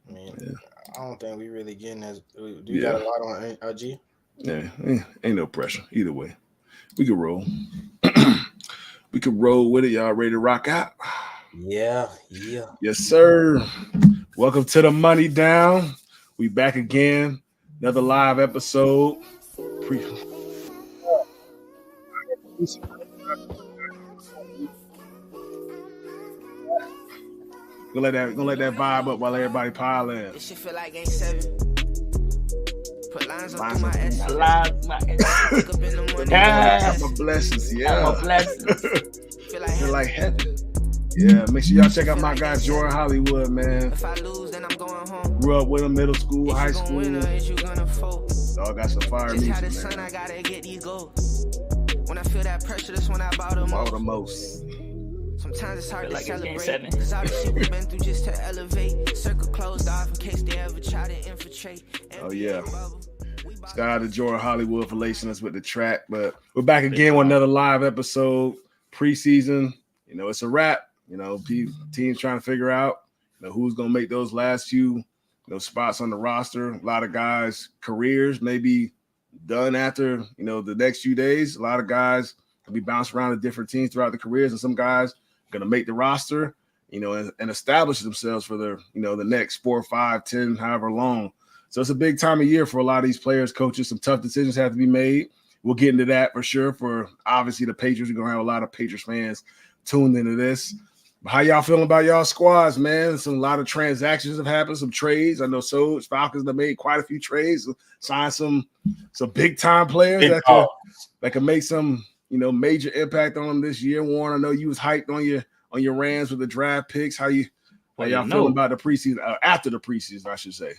I mean, I don't think we really getting as. Do you Yeah. got a lot on IG? Yeah, ain't no pressure either way. We can roll. We can roll with it. Y'all ready to rock out? Yeah, yeah. Yes, sir. Welcome to the Money Down. We back again. Another live episode. Gonna let that vibe up while everybody pile in. This shit feel like Game 7. Put lines up through my Lines, S. my Wake up in the morning. My blessings, yeah. my blessings. Feel like Feel like heaven. Yeah, make sure y'all check out my guy Jordan Hollywood, man. if I lose, then I'm going home. Grew up with him, middle school, high Is you gonna win or school. is you gonna fold? Dog got some fire Just had the music, sun, man. I gotta get these goals. When I feel that pressure, that's when I bow the All most. the most. Sometimes it's hard Feel to like it's Game celebrate. 7. Cause all the shit we've been through just to elevate. Circle closed off in case they ever try to infiltrate. Oh, yeah. Shout out to Jordan Hollywood for lacing us with the track. But we're back again with another live episode. Preseason, it's a wrap. Teams trying to figure out, who's going to make those last few, spots on the roster. A lot of guys' careers may be done after, the next few days. A lot of guys will be bounced around to different teams throughout the careers, and some guys are going to make the roster, and establish themselves for their, the next 4, 5, 10, however long. So it's a big time of year for a lot of these players, coaches. Some tough decisions have to be made. We'll get into that for sure. For obviously the Patriots, we're going to have a lot of Patriots fans tuned into this. How y'all feeling about y'all squads, man? A lot of transactions have happened, some trades. I know Falcons have made quite a few trades, signed some big time players that can make some major impact on them this year. Warren, I know you was hyped on your Rams with the draft picks. How y'all feeling about the preseason after the preseason, I should say?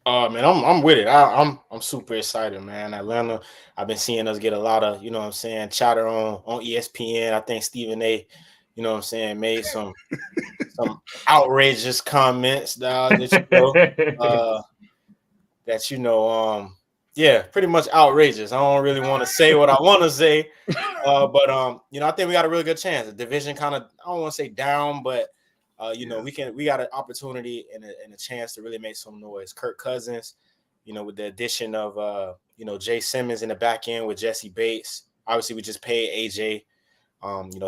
Man, I'm with it. I'm super excited, man. Atlanta, I've been seeing us get a lot of, chatter on ESPN. I think Stephen A, made some outrageous comments that pretty much outrageous. I don't really want to say what I want to say, but I think we got a really good chance. The division kind of, I don't want to say down, but we got an opportunity and a chance to really make some noise. Kirk Cousins, with the addition of Jay Simmons in the back end with Jesse Bates. Obviously, we just paid AJ.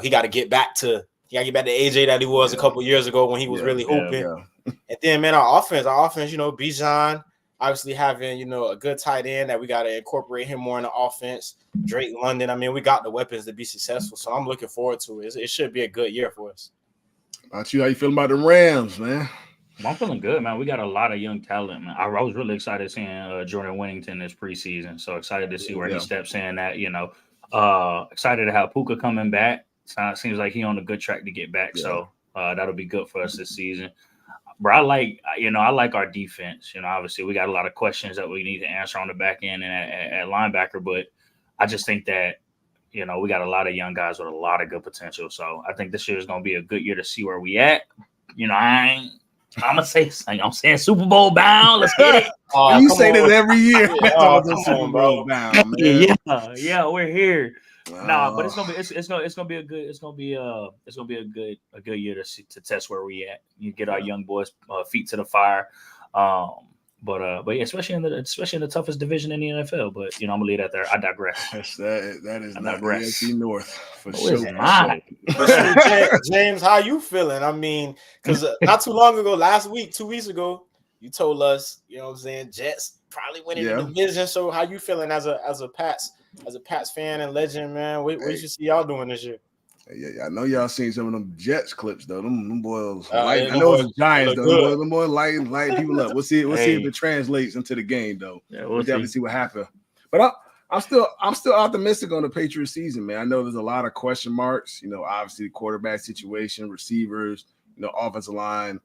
He got to get back to AJ that he was a couple years ago when he was really hooping. Yeah. And then, man, our offense, Bijan, obviously having a good tight end that we got to incorporate him more in the offense. Drake London. I mean, we got the weapons to be successful, so I'm looking forward to it. It should be a good year for us. About you, how you feeling about the Rams, man? I'm feeling good, man. We got a lot of young talent, man. I was really excited seeing Jordan Winnington this preseason. So excited to see where he steps in at, excited to have Puka coming back. Seems like he on a good track to get back. Yeah. So that'll be good for us this season. But I like our defense. Obviously we got a lot of questions that we need to answer on the back end and at linebacker, but I just think that we got a lot of young guys with a lot of good potential. So I think this year is going to be a good year to see where we at. I'm going to say, I'm saying Super Bowl bound. Let's get it. You say that every year. Super Bowl bound, man. Yeah, we're here. But it's gonna be a good year to test where we at. You get our young boys feet to the fire. But yeah, especially in the toughest division in the NFL. But I'm gonna leave that there. I digress. That is not the AFC North for sure. James, how you feeling? I mean, because not too long ago, 2 weeks ago, you told us, Jets probably winning the division. So how you feeling as a Pats fan and legend, man? What you see y'all doing this year? Yeah, I know y'all seen some of them Jets clips though. Them boys, I know it's the Giants though. Them boys lighting people up. We'll see if it translates into the game though. Yeah, we'll definitely see what happens. But I'm still optimistic on the Patriots season, man. I know there's a lot of question marks. Obviously the quarterback situation, receivers, offensive line.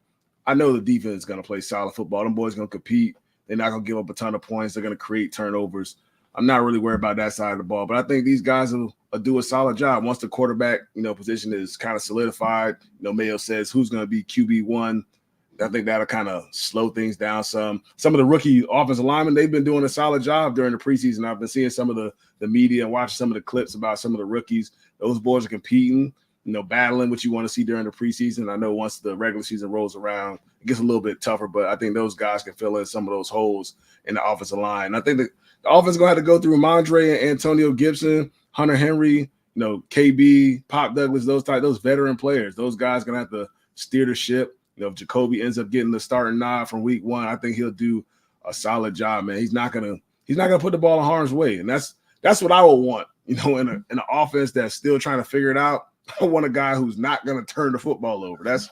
I know the defense is going to play solid football. Them boys going to compete. They're not going to give up a ton of points. They're going to create turnovers. I'm not really worried about that side of the ball, but I think these guys will do a solid job once the quarterback, position is kind of solidified. Mayo says who's going to be QB1. I think that'll kind of slow things down some. Some of the rookie offensive linemen, they've been doing a solid job during the preseason. I've been seeing some of the media and watching some of the clips about some of the rookies. Those boys are competing. battling what you want to see during the preseason. I know once the regular season rolls around, it gets a little bit tougher, but I think those guys can fill in some of those holes in the offensive line. I think the offense is going to have to go through Mondre and Antonio Gibson, Hunter Henry, KB, Pop Douglas, those veteran players. Those guys going to have to steer the ship. If Jacoby ends up getting the starting nod from week 1, I think he'll do a solid job, man. He's not gonna put the ball in harm's way, and that's what I would want. In an offense that's still trying to figure it out. I want a guy who's not gonna turn the football over. That's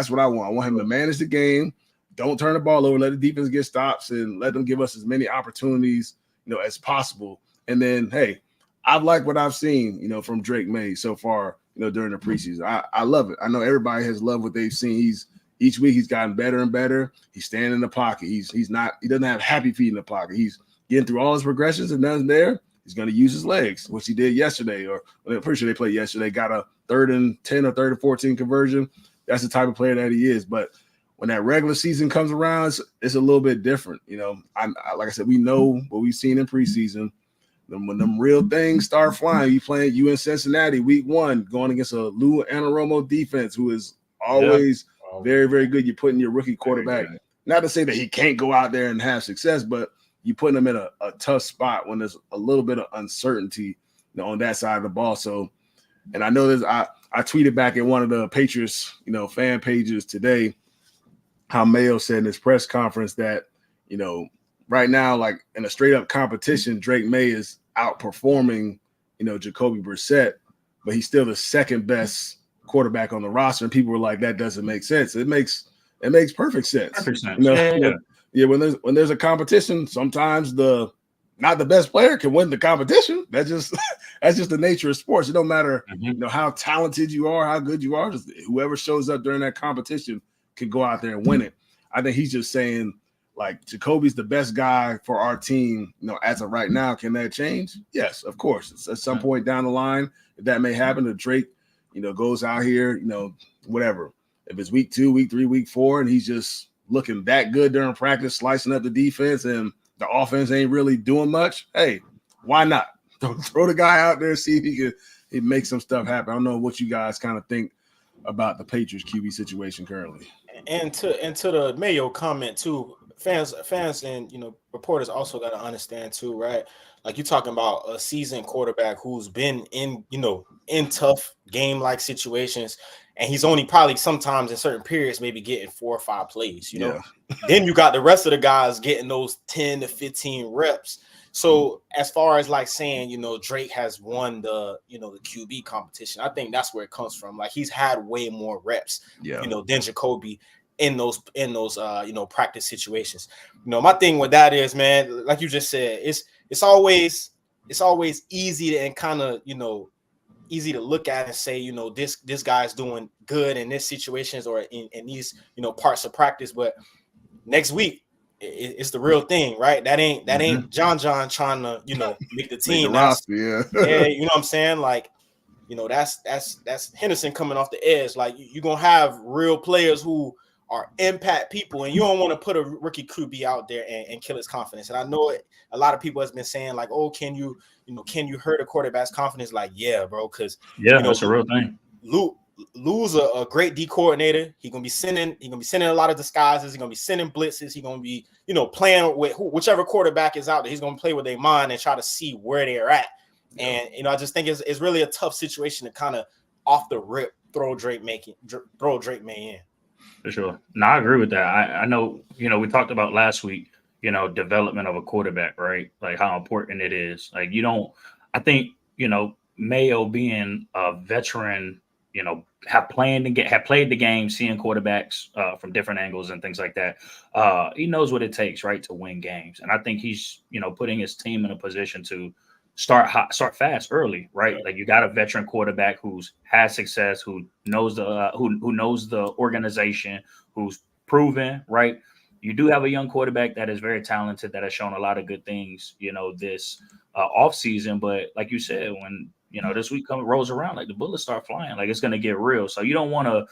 what I want. I want him to manage the game, don't turn the ball over, let the defense get stops, and let them give us as many opportunities, as possible. And then, hey, I've liked what I've seen, from Drake May so far, during the preseason. I love it. I know everybody has loved what they've seen. Each week he's gotten better and better. He's standing in the pocket. He doesn't have happy feet in the pocket. He's getting through all his progressions, and nothing there. He's going to use his legs, which he did yesterday, or I'm pretty sure they played yesterday. Got a 3rd and 10 or 3rd and 14 conversion. That's the type of player that he is. But when that regular season comes around, it's a little bit different. Like I said, we know what we've seen in preseason. When them real things start flying, you in Cincinnati week 1, going against a Lou Anarumo defense who is always very, very good. You're putting your rookie quarterback, not to say that he can't go out there and have success, but you're putting him in a tough spot when there's a little bit of uncertainty on that side of the ball. So, and I know this, I tweeted back in one of the Patriots, fan pages today, how Mayo said in his press conference that, right now, like in a straight up competition, Drake May is outperforming, Jacoby Brissett, but he's still the second best quarterback on the roster. And people were like, that doesn't make sense. It makes perfect sense. Perfect sense. Yeah, when there's a competition, sometimes not the best player can win the competition. That's just the nature of sports. It don't matter, how talented you are, how good you are. Just whoever shows up during that competition can go out there and win it. I think he's just saying, like, Jacoby's the best guy for our team, as of right now. Can that change? Yes, of course. It's at some point down the line, if that may happen, if Drake, goes out here, whatever. If it's week 2, week 3, week 4, and he's just looking that good during practice, slicing up the defense, and the offense ain't really doing much, hey, why not? Throw the guy out there, see if he can make some stuff happen. I don't know what you guys kind of think about the Patriots QB situation currently. And to the Mayo comment too, fans and reporters also got to understand too, right? Like, you're talking about a seasoned quarterback who's been in tough game-like situations, and he's only probably sometimes in certain periods maybe getting 4 or 5 plays, Then you got the rest of the guys getting those 10 to 15 reps. So as far as like saying, Drake has won the QB competition, I think that's where it comes from. Like, he's had way more reps, than Jacoby in those practice situations. My thing with that is, man, like you just said, it's always easy to, and kind of, easy to look at and say, this guy's doing good in this situations or in these, parts of practice. But next week, it's the real thing, right? That ain't John trying to, make the team. Yeah, you know what I'm saying? Like, that's Henderson coming off the edge. Like, you're gonna have real players who are impact people, and you don't want to put a rookie QB out there and kill his confidence. And I know a lot of people has been saying, like, oh, can you hurt a quarterback's confidence? Like, yeah, bro, because that's a real thing. Lou's a great D coordinator. He's gonna be sending a lot of disguises. He's gonna be sending blitzes. He's gonna be playing with whichever quarterback is out there. He's gonna play with their mind and try to see where they're at. And I just think it's really a tough situation to kind of off the rip throw Drake May in. For sure. No, I agree with that. I know, we talked about last week, development of a quarterback, right? Like, how important it is. Like, I think, Mayo being a veteran, have played the game, seeing quarterbacks from different angles and things like that. He knows what it takes, right, to win games. And I think he's, putting his team in a position to start fast early, right? Like, you got a veteran quarterback who's had success, who knows the organization, who's proven, right? You do have a young quarterback that is very talented, that has shown a lot of good things, this off season. But like you said, when this week rolls around, like, the bullets start flying, like, it's going to get real. So you don't want to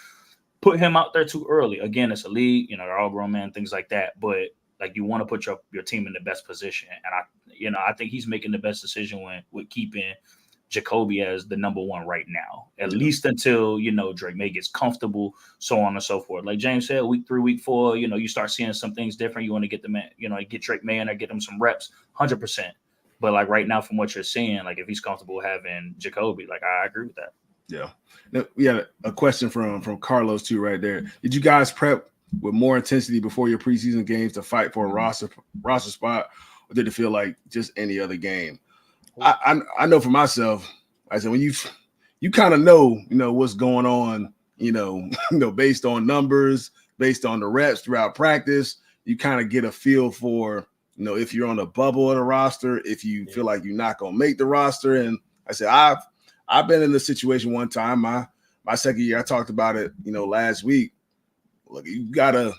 put him out there too early. Again, it's a league, they're all grown men, things like that. But like, you want to put your team in the best position. And I think he's making the best decision with keeping Jacoby as the number one right now, at least until, Drake May gets comfortable, so on and so forth. Like James said, week 3, week 4, you start seeing some things different. You want to get the man, get Drake May in or get him some reps, 100%. But like right now, from what you're seeing, like if he's comfortable having Jacoby, like I agree with that. Yeah. Now, we had a question from Carlos too, right there. Did you guys prep with more intensity before your preseason games to fight for a roster spot, or did it feel like just any other game? I know for myself, I said when you kind of know what's going on, based on numbers, based on the reps throughout practice, you kind of get a feel for if you're on the bubble of the roster, if you feel like you're not gonna make the roster. And I said I've been in this situation one time. My second year, I talked about it, last week. Look, you gotta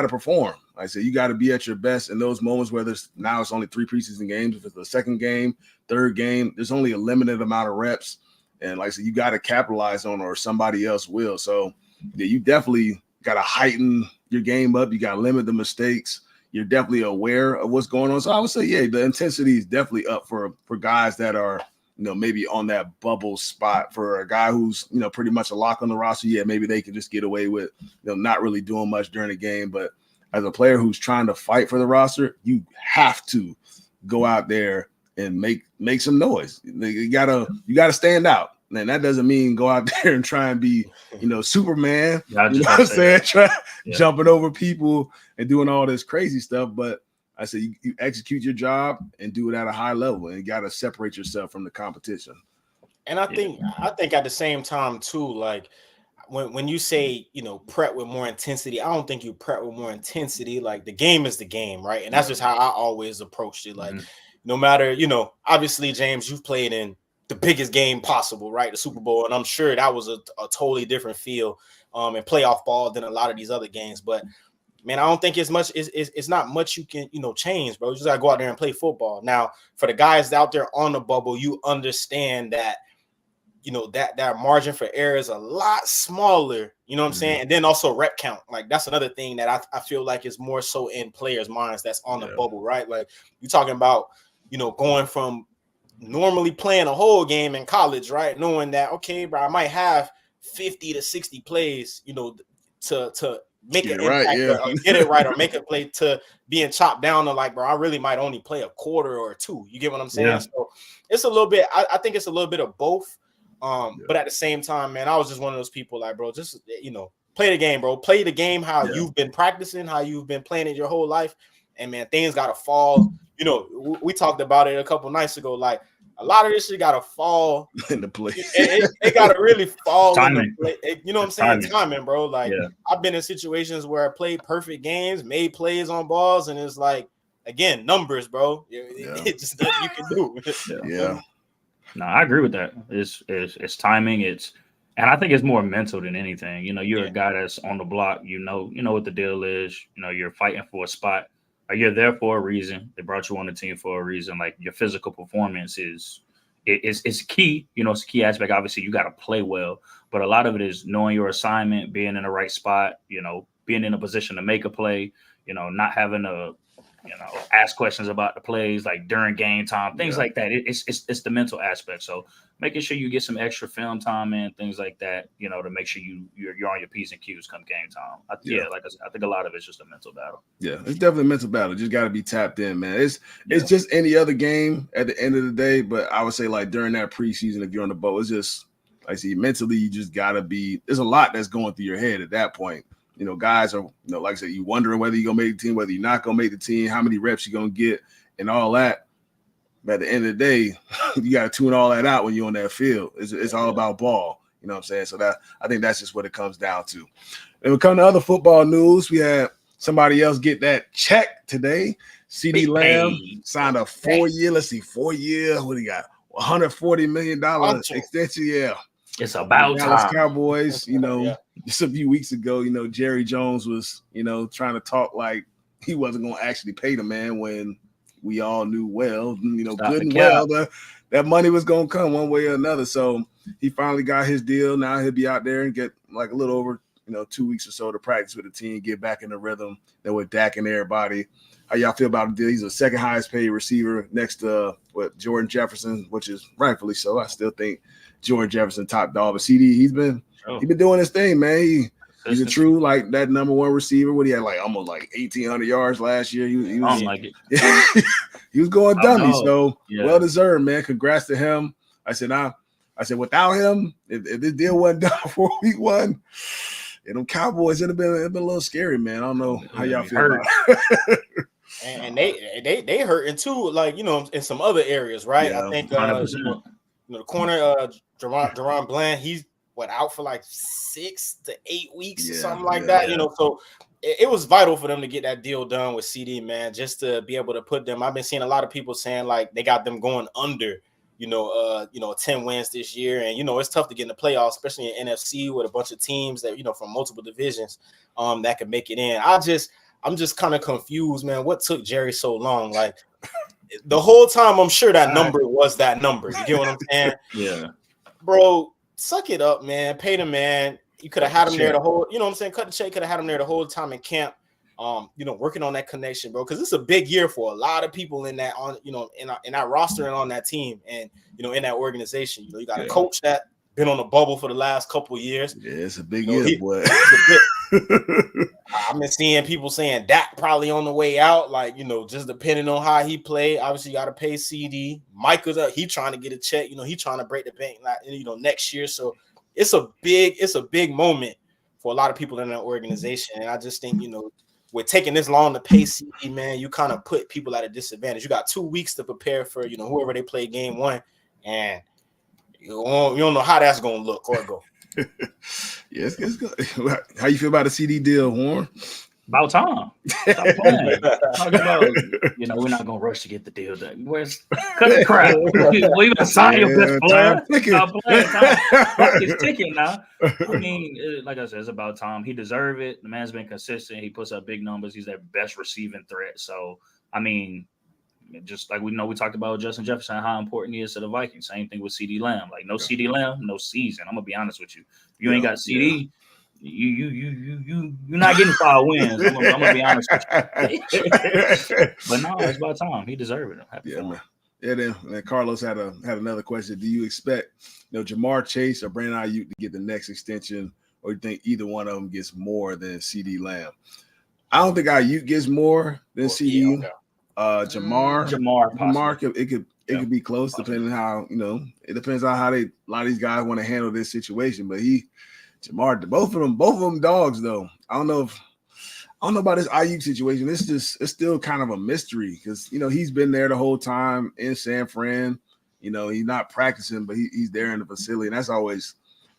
perform. I said you gotta be at your best in those moments. Whether it's only 3 preseason games. If it's the second game, third game, there's only a limited amount of reps, and like I said, you got to capitalize on, or somebody else will. So yeah, you definitely got to heighten your game up. You got to limit the mistakes. You're definitely aware of what's going on. So I would say, yeah, the intensity is definitely up for guys that are maybe on that bubble spot. For a guy who's pretty much a lock on the roster, yeah, maybe they can just get away with not really doing much during the game. But as a player who's trying to fight for the roster, you have to go out there and make some noise. You gotta stand out. And that doesn't mean go out there and try and be, Superman. What I'm saying? Jumping over people and doing all this crazy stuff. But I say you execute your job and do it at a high level, and you got to separate yourself from the competition. And I think at the same time too, like when you say, prep with more intensity, I don't think you prep with more intensity. Like the game is the game, right? And that's just how I always approached it. Like no matter, obviously, James, you've played in the biggest game possible, right? The Super Bowl. And I'm sure that was a totally different feel in playoff ball than a lot of these other games. But man, I don't think it's much. It's not much you can, change, bro. You just gotta go out there and play football. Now, for the guys out there on the bubble, you understand that, that margin for error is a lot smaller. You know what I'm saying? And then also rep count. Like that's another thing that I feel like is more so in players' minds that's on the bubble, right? Like you're talking about, going from normally playing a whole game in college, right? Knowing that, okay, bro, I might have 50 to 60 plays, to make an impact or get it right or make a play to being chopped down to like, bro, I really might only play a quarter or 2. You get what I'm saying? Yeah. So it's a little bit, I think it's a little bit of both. But at the same time, man, I was just one of those people like, bro, just, play the game, bro. Play the game how you've been practicing, how you've been playing it your whole life. And man, things got to fall. We talked about it a couple nights ago. Like a lot of this shit got to fall into place. It got to really fall. Timing. You know what I'm saying? Timing, bro. Like I've been in situations where I played perfect games, made plays on balls, and it's like, again, numbers, bro. It's just nothing you can do. Yeah. No, I agree with that. It's timing. And I think it's more mental than anything. You're a guy that's on the block. You know what the deal is. You're fighting for a spot. You're there for a reason. They brought you on the team for a reason. Like your physical performance is key. It's a key aspect. Obviously, you got to play well, but a lot of it is knowing your assignment, being in the right spot. Being in a position to make a play. Not having to, ask questions about the plays like during game time, things like that. It's the mental aspect. So making sure you get some extra film time and things like that, to make sure you're on your P's and Q's come game time. Like I said, I think a lot of it's just a mental battle. Yeah, it's definitely a mental battle. Just got to be tapped in, man. It's just any other game at the end of the day. But I would say like during that preseason, if you're on the boat, it's just like I see mentally, you just got to be. There's a lot that's going through your head at that point. Guys are, like I said, you wondering whether you're gonna make the team, whether you're not gonna make the team, how many reps you're gonna get, and all that. But at the end of the day, you got to tune all that out when you're on that field. It's all about ball. You know what I'm saying? So that I think that's just what it comes down to. And when it comes to other football news, we had somebody else get that check today. CeeDee Lamb signed a 4-year. Let's see, 4-year. What do you got? $140 million extension. Yeah. It's about Dallas time. Cowboys, just a few weeks ago, Jerry Jones was, trying to talk like he wasn't going to actually pay the man when we all knew well, good and well, that money was going to come one way or another. So he finally got his deal. Now he'll be out there and get like a little over 2 weeks or so to practice with the team, get back in the rhythm. Then with Dak and everybody, how y'all feel about him? He's a second highest paid receiver next to Jordan Jefferson, which is rightfully so. I still think Jordan Jefferson top dog, but CeeDee, he's been doing his thing, man. He's a true like that number one receiver. What he had like almost like 1,800 yards last year. He was, I don't like it. He was going dummy, so well deserved, man. Congrats to him. I said without him, if this deal wasn't done before week 1, and them Cowboys, it'd have been a little scary, man. I don't know how y'all feel about it. And they hurting too, like in some other areas, right? Yeah, I think the corner Deron Bland, he's out for like 6 to 8 weeks or something like that. So it was vital for them to get that deal done with CeeDee, man, just to be able to put them. I've been seeing a lot of people saying like they got them going under 10 wins this year, and it's tough to get in the playoffs, especially in NFC with a bunch of teams that from multiple divisions that can make it in. I'm just kind of confused, man. What took Jerry so long? Like the whole time, I'm sure that number was that number. You get what I'm saying? Yeah, bro. Suck it up, man. Pay the man. You could have had him there the whole, what I'm saying? Cut the check, could have had him there the whole time in camp, working on that connection, bro. Because it's a big year for a lot of people in that in that roster and on that team and in that organization. You got a coach that been on the bubble for the last couple of years. Yeah, it's a big year, boy. I've been seeing people saying Dak probably on the way out, like just depending on how he played. Obviously, you got to pay CeeDee. Micah's up. He trying to get a check. He trying to break the bank, next year. So it's a big moment for a lot of people in that organization. And I just think with taking this long to pay CeeDee, man, you kind of put people at a disadvantage. You got 2 weeks to prepare for whoever they play game 1, and you don't know how that's gonna look or go. Yeah, it's good. How you feel about the CeeDee deal, Warren? About time. Stop playing. Talk about, we're not gonna rush to get the deal done. Cut the crap. We even sign your best player. Stop playing. Time is ticking now. I mean, like I said, it's about time. He deserves it. The man's been consistent. He puts up big numbers. He's their best receiving threat. So, I mean, just like we talked about Justin Jefferson, how important he is to the Vikings. Same thing with CeeDee Lamb. Like no CeeDee Lamb, no season. I'm gonna be honest with you. If you ain't got CeeDee, you're not getting 5 wins. I'm gonna be honest with you. But no, it's about time. He deserved it. I'm happy for him. Man. Yeah, then Carlos had another question. Do you expect Jamar Chase or Brandon Ayuk to get the next extension, or you think either one of them gets more than CeeDee Lamb? I don't think Ayuk gets more than CeeDee. Okay. Jamar, it could be close depending on how it depends on how a lot of these guys want to handle this situation. But Jamar, both of them dogs though. I don't know about this Ayuk situation. It's still kind of a mystery because he's been there the whole time in San Fran. He's not practicing, but he's there in the facility, and that's always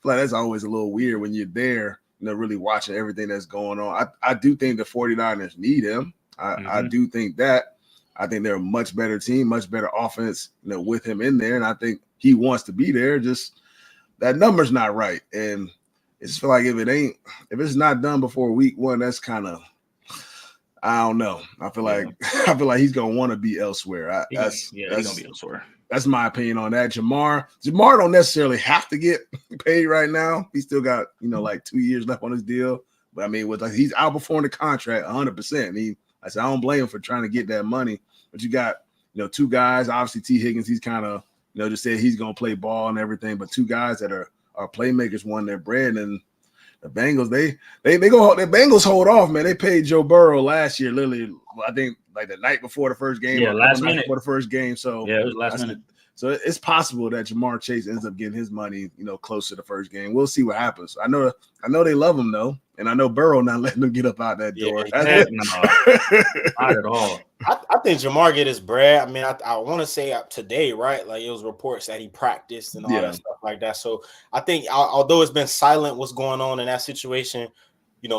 a little weird when you're there, really watching everything that's going on. I do think the 49ers need him. I do think that. I think they're a much better team, much better offense, with him in there. And I think he wants to be there. Just that number's not right. And it's feel like if it's not done before week 1, that's kind of, I don't know. I feel like he's gonna want to be elsewhere. He's gonna be elsewhere. That's my opinion on that. Jamar don't necessarily have to get paid right now. He still got like 2 years left on his deal. But I mean, he's outperforming the contract 100%. I said I don't blame him for trying to get that money. But you got 2 guys. Obviously, T. Higgins. He's kind of just said he's gonna play ball and everything. But 2 guys that are playmakers won their bread. And the Bengals, they go. The Bengals hold off, man. They paid Joe Burrow last year, literally. I think like the night before the first game. Yeah, last minute before the first game. So yeah, it was last minute. So it's possible that Jamar Chase ends up getting his money, close to the first game. We'll see what happens. I know they love him though, and I know Burrow not letting them get up out that door. Not at all. I think Jamar get his bread. I mean, I want to say today, right? Like it was reports that he practiced and all that stuff like that. So I think although it's been silent what's going on in that situation,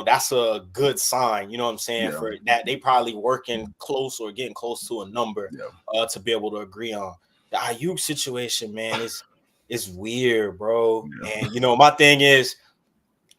that's a good sign. You know what I'm saying? For that, they probably working close or getting close to a number to be able to agree on. The Ayuk situation, man, is weird, bro. Yeah. And my thing is,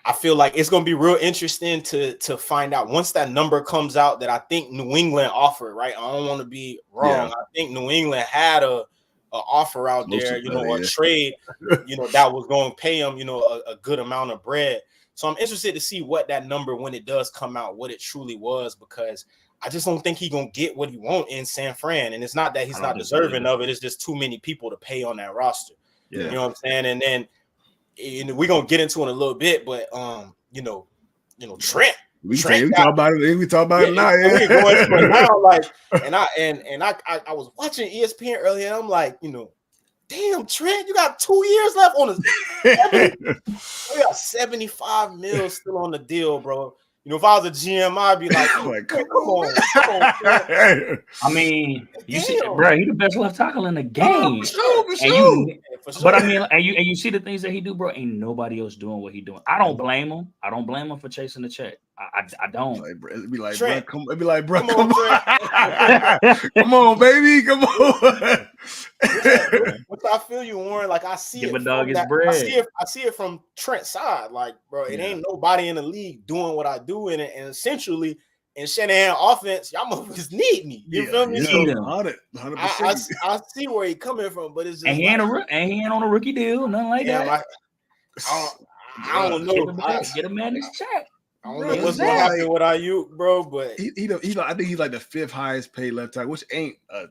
I feel like it's gonna be real interesting to find out once that number comes out that I think New England offered, right? I don't want to be wrong. Yeah. I think New England had a offer out there, a trade, that was going to pay him, a good amount of bread. So I'm interested to see what that number, when it does come out, what it truly was, because I just don't think he's gonna get what he want in San Fran. And it's not that he's not deserving of it. It's just too many people to pay on that roster. Yeah. You know what I'm saying? And then we're gonna get into it in a little bit, but Trent. We talk about it now. Yeah. We going through it now, like, and I was watching ESPN earlier, and I'm like, damn, Trent, you got 2 years left on we got 75 mil still on the deal, bro. If I was a GM, I'd be like, come on. I mean, you see, bro, he's the best left tackle in the game. For sure. But I mean, and you see the things that he do, bro. Ain't nobody else doing what he doing. I don't blame him. I don't blame him for chasing the check. I don't. It'd be like, Trent, come on, come on, baby, come on. Which I feel you, Warren. Like I see Give it. A dog his bread. I see it from Trent's side. Like, bro, it ain't nobody in the league doing what I do in it, and essentially in Shanahan offense, y'all motherfuckers need me. You feel me? Yeah, So 100%. I see where he coming from, but it's just he ain't on a rookie deal, nothing like that. I don't know. Get a man his check. I don't know what's gonna happen with Ayuk, bro, but I think he's like the 5th highest paid left tackle, which ain't a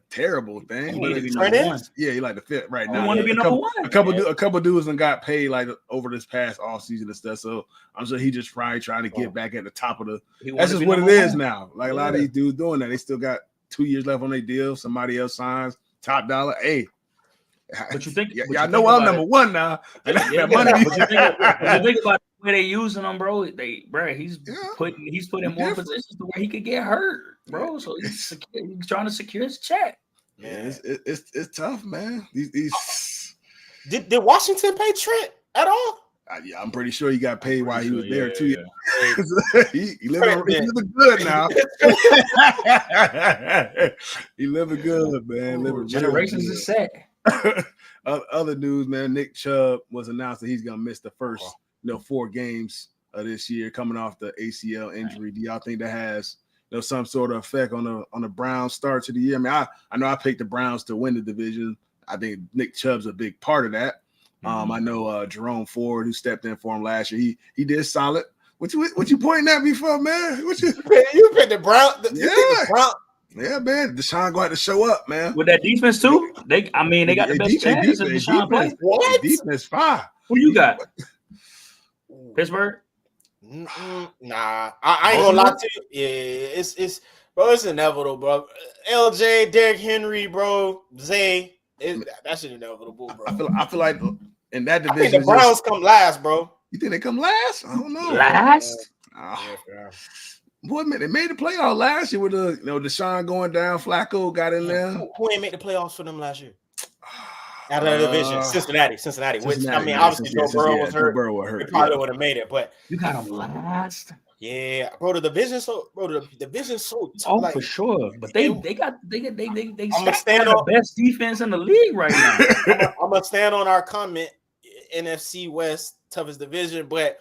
terrible thing. He But need to be number one. Yeah, he like the 5th right now. He want to be number one. A couple dudes done got paid like over this past off season and stuff. So I'm sure he just probably trying to get back at the top of the. That's just what it is now. Like a lot of these dudes doing that. They still got 2 years left on their deal. Somebody else signs top dollar. Hey. But you think y'all know I'm number one now. But you think about the way they using him, bro. He's put in more positions to where he could get hurt, bro. So he's trying to secure his check. Yeah, it's tough, man. Did Washington pay Trent at all? Yeah, I'm pretty sure he got paid while he was there too. Yeah. He living good now. He living good, man. Generations is set. Other news, man. Nick Chubb was announced that he's gonna miss the first 4 games of this year, coming off the ACL injury. Do y'all think that has some sort of effect on the Browns' start to the year? I mean, I know I picked the Browns to win the division. I think Nick Chubb's a big part of that. I know Jerome Ford, who stepped in for him last year, he did solid. What you pointing at me for, man? You picked the Browns? Yeah, man. Deshaun going to show up, man. With that defense too, they got the best chance of Deshaun playing. What? Defense fire. Who you got? Pittsburgh? Nah, I ain't gonna lie to you. Yeah, it's inevitable, bro. LJ, Derrick Henry, bro, Zay, that shit inevitable, bro. I feel like in that division, I think the Browns come last, bro. You think they come last? I don't know. Last? Boy, man, they made the playoffs last year with Deshaun going down. Flacco got in there. Who ain't make the playoffs for them last year? Out of the division, Cincinnati. Which I mean, obviously Joe Burrow was hurt. He probably would have made it, but you got them last. Yeah, bro. The division's so tough. Oh, like, for sure. But they got the best defense in the league right now. I'm gonna stand on our comment. NFC West toughest division, but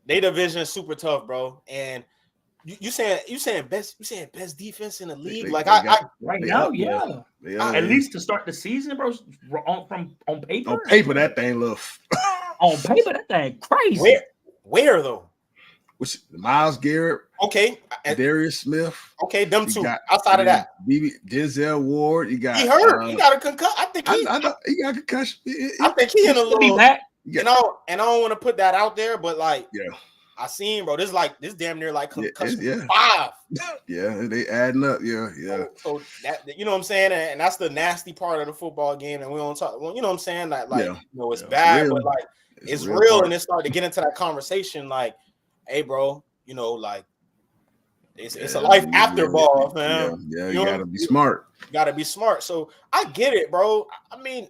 they division is super tough, bro. And you saying best defense in the league? Right now, at least to start the season, bro. On paper, on paper that thing look. On paper that thing crazy. Where though? Which Myles Garrett? Okay, Darius Smith. Okay, them two. Outside of that, Denzel Ward. You got he hurt. He got a concussion. I think he got a concussion. I think he in a little. Back. And I don't want to put that out there, but like, yeah. I seen, bro. This damn near like concussion 5. Yeah, they adding up. Yeah. So that you know what I'm saying, and that's the nasty part of the football game, and we don't talk. Well, you know what I'm saying, it's bad, but like it's real, and it started to get into that conversation. Like, hey, bro, it's a life after ball, man. Yeah, you gotta be smart. You gotta be smart. So I get it, bro. I mean,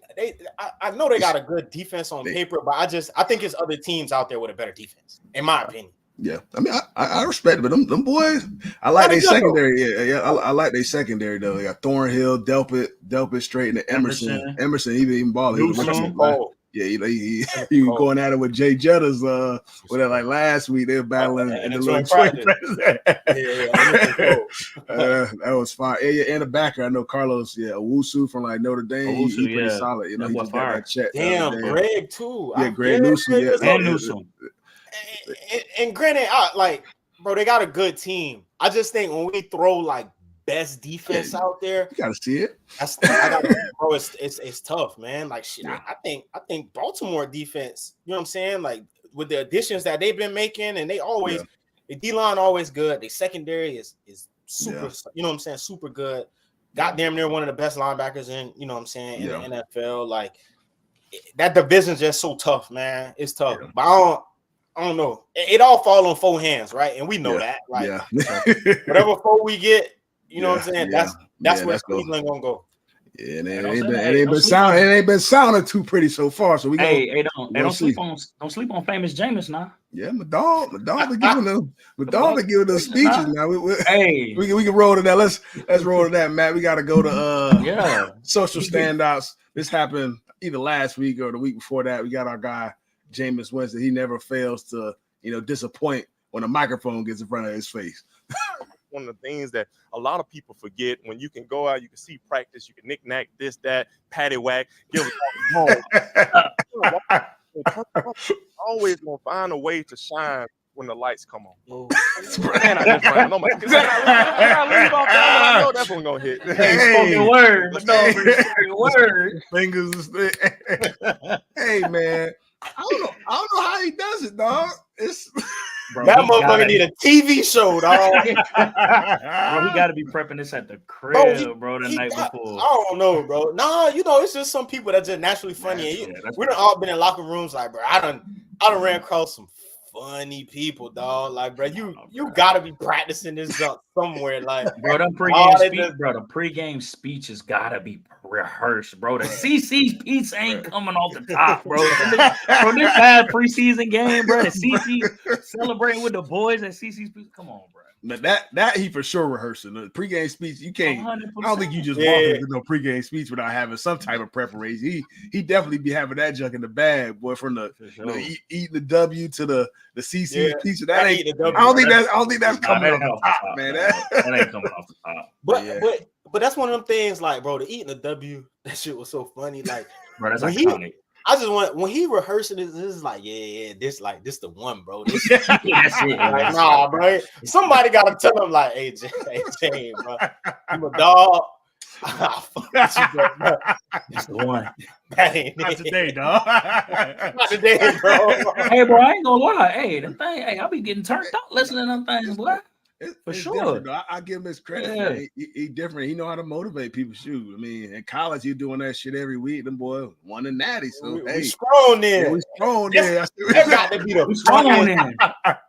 I know they got a good defense on paper, but I think it's other teams out there with a better defense, in my opinion. Yeah, I mean, I respect it, but them boys, I like their secondary. Yeah, I like their secondary though. They got Thornhill, Delpit straight, and Emerson, even balling. Yeah, he going at it with Jay Jettas. Like last week they were battling in the little practice. That was fine. And the backer, I know Carlos. Yeah, Owusu from Notre Dame. He's pretty solid. He just got that check. Damn, Greg too. Yeah, Greg Newsome. Yeah, and Newsome. And granted, bro, they got a good team. I just think when we throw like best defense out there, you gotta see it. Bro, it's tough, man. Like shit, yeah. I think Baltimore defense, you know what I'm saying? Like with the additions that they've been making, and they always the D-line always good. The secondary is super, you know what I'm saying, super good. Goddamn near one of the best linebackers in, you know what I'm saying, in the NFL. Like that division's just so tough, man. It's tough. Yeah. But I don't know. It all falls on 4 hands, right? And we know that. Like whatever 4 we get, you know what I'm saying? That's where Cleveland gonna go. Yeah, it ain't been sounding too pretty so far. So we don't sleep on famous Jameis now. Yeah, my dog been giving them speeches now. We can roll to that. Let's roll to that, Matt. We got to go to social standouts. This happened either last week or the week before that. We got our guy Jameis Winston. He never fails to disappoint when a microphone gets in front of his face. One of the things that a lot of people forget, when you can go out, you can see practice, you can knick-knack, this, that, patty whack, give it always gonna find a way to shine when the lights come on. Man, I just ran. I know that's one gonna hit. Spoken word. Word. Fingers. Hey, man. I don't know how he does it, dog. Bro, that motherfucker need a TV show, dog. Bro, he got to be prepping this at the crib, bro, the night before. I don't know, bro. Nah, it's just some people that's just naturally funny. We done all been in locker rooms, like, bro, I done ran across some funny people, dog. Like, bro, you got to be practicing this junk somewhere. Like, bro, the pregame speech has got to be rehearsed, bro. The CC's piece ain't coming off the top, bro. From this bad preseason game, bro, the CC celebrating with the boys at CC's piece. Come on, bro. That he for sure rehearsing. The pregame speech, you can't. 100%. I don't think you just walk into no pregame speech without having some type of preparation. He definitely be having that junk in the bag, boy. From the eating the W to the CC piece. That ain't. I don't think that's coming off the top, man. That ain't coming off the top. But that's one of them things, like, bro, the eating the W, that shit was so funny. Like, bro, that's iconic. I just want, when he rehearsing this is like, this the one, bro. This that's it. Like, nah, bro. Somebody gotta tell him, like, hey, James, bro, you a dog. That's the one. That ain't not today, dog. Not today, bro. Hey, bro, I ain't gonna lie. Hey, the thing, I be getting turned up listening to them things, boy. It's sure. I give him his credit. Yeah. He different. He know how to motivate people. Shoot, I mean, in college, you doing that shit every week. Them boy won a natty. So we strong there. We strong there. That got to be the strong there.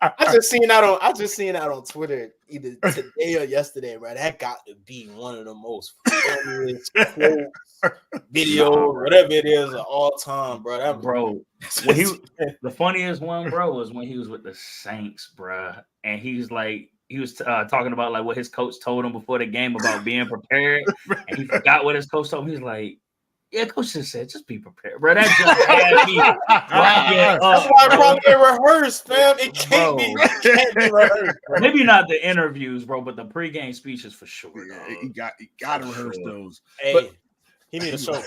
I just seen that on Twitter either today or yesterday, bro. That got to be one of the most funniest quotes, video, whatever it is, of all time, bro. When the funniest one, bro, was when he was with the Saints, bro, and he was talking about like what his coach told him before the game about being prepared, and he forgot what his coach told him. He's like, "Yeah, coach just said, just be prepared, bro." That just had me. That's why I probably rehearsed, fam. It can't be rehearsed. Bro. Maybe not the interviews, bro, but the pregame speeches for sure. Yeah, he got to rehearse those. Hey, but he need a show.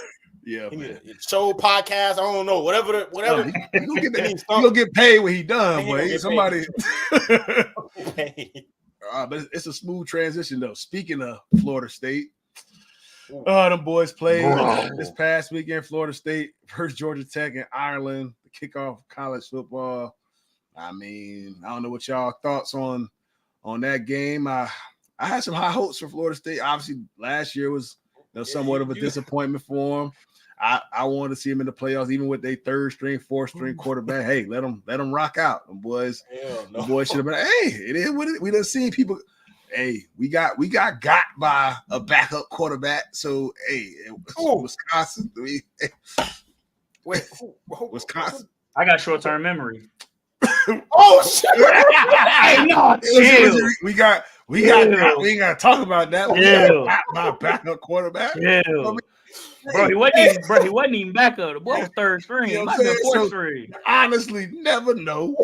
Yeah, show, podcast, I don't know, whatever. He'll get paid when he done, boy. Somebody. But it's a smooth transition, though. Speaking of Florida State, them boys played this past weekend. Florida State versus Georgia Tech in Ireland, the kickoff of college football. I mean, I don't know what y'all thoughts on that game. I had some high hopes for Florida State. Obviously, last year was somewhat of a disappointment for them. I wanted to see him in the playoffs, even with their third string, fourth string quarterback. Hey, let them rock out. Them boys should have been. Hey, it is what it is. We done seen people. Hey, we got by a backup quarterback. So hey, Wisconsin. Wisconsin. I got short-term memory. Oh shit! Hey, no, we ain't gotta talk about that. My backup quarterback. Bro, he wasn't even back up. The boy was third string. He might have been fourth string. Honestly, never know.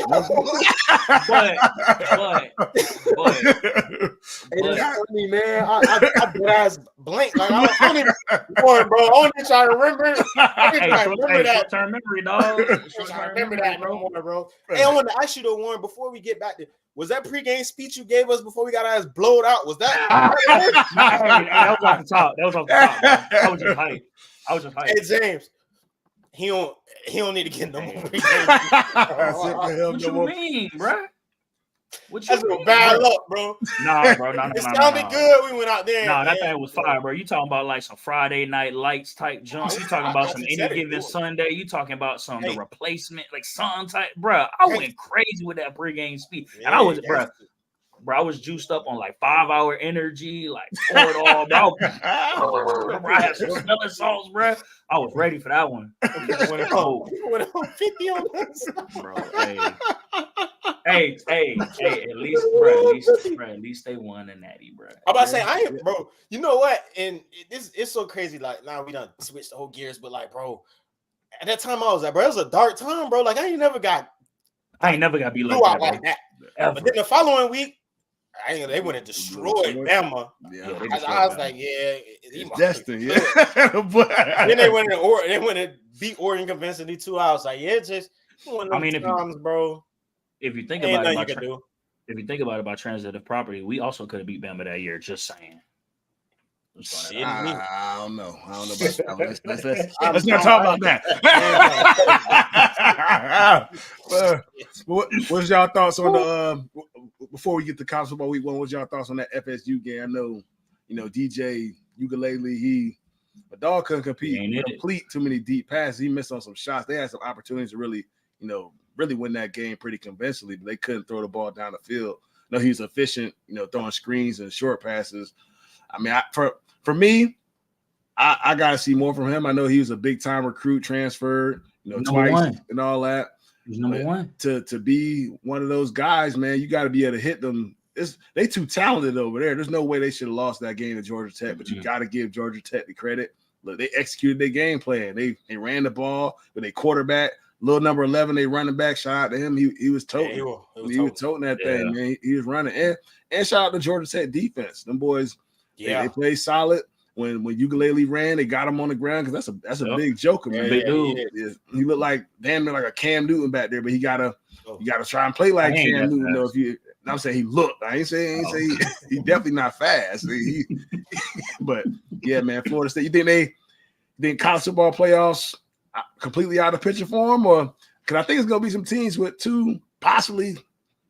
It's funny, man. I dead ass blank. Like I don't even bro. I don't even try to remember. Short-term memory, dog. I remember that no more, bro. Hey, I want to ask you though, Warren, before we get back to, was that pregame speech you gave us before we got our ass blowed out? Was that? That was off the top. Bro. I was just hyped. Hey, James, he don't need to get no more. What you mean, bro? That's a bad luck, bro. Nah, bro. No. It sounded good. We went out there. Nah, that thing was fire, bro. You talking about like some Friday Night Lights type jumps. You talking about some Any Given Sunday. You talking about some the replacement, like song type, bro. I went crazy with that pregame speech, and I was, bro, I was juiced up on like 5-hour energy, like pour it all, bro. I had some smelling salts, bro. I was ready for that one. Went on 50 on this, bro. Hey, at least they won a natty, bro. I'm about to say, I ain't, bro. You know what? And it's so crazy. Like, now we done switched the whole gears, but like, bro, at that time I was like, bro, it was a dark time, bro. Like, I ain't never got beat like that. But then the following week, they went and destroyed Bama. Yeah, I was like, yeah, it's destined. Yeah. Then they went and beat Oregon convincingly too. I was like, yeah, just one of those times, bro. If you think about it, about transitive property, we also could have beat Bama that year. Just saying. I don't know about that. Let's not talk about that. What's y'all thoughts on the before we get to college football week 1? What's y'all thoughts on that FSU game? I know, DJ Ukulele, a dog couldn't complete too many deep passes. He missed on some shots. They had some opportunities to really win that game pretty convincingly, but they couldn't throw the ball down the field. No, he was efficient, throwing screens and short passes. I mean, for me, I got to see more from him. I know he was a big-time recruit, transferred, twice and all that. He's number one. To be one of those guys, man, you got to be able to hit them. They too talented over there. There's no way they should have lost that game to Georgia Tech, but you got to give Georgia Tech the credit. Look, they executed their game plan. They ran the ball with a quarterback. Little number 11, they running back. Shout out to him. He was toting. He was toting that thing, man. He was running. And shout out to Georgia Tech defense. Them boys, they played solid. When Ukulele ran, they got him on the ground because that's a big joker, man. Big dude. He looked like damn near like a Cam Newton back there, but you gotta try and play like Cam Newton. I'm saying he looked. I ain't saying he definitely not fast. But yeah, man, Florida State. You think college football playoffs completely out of picture for them, or because I think it's gonna be some teams with 2, possibly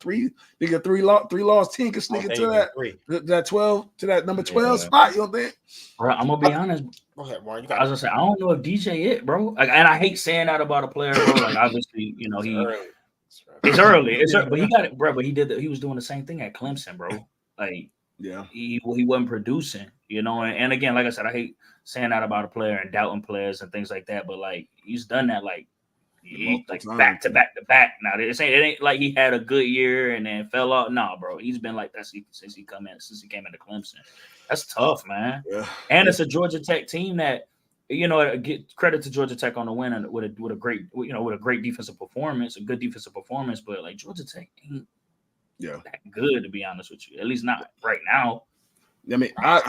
3. Think a three loss team can sneak into that 12 to that number 12 spot. You don't think? Bro, I'm gonna be honest. Go ahead, Warren. I was gonna say I don't know if DJ it, bro. Like, and I hate saying that about a player, bro. Like, obviously, it's early. But he got it, bro. But he was doing the same thing at Clemson, bro. Like, he wasn't producing, And again, like I said, I hate saying that about a player and doubting players and things like that. But like, he's done that like back to back. Now it ain't like he had a good year and then fell off. No, bro, he's been like that since he came into Clemson. That's tough, man. Yeah. And it's a Georgia Tech team that get credit to Georgia Tech on the win and with a great defensive performance, a good defensive performance. But like Georgia Tech ain't that good, to be honest with you. At least not right now. I mean, I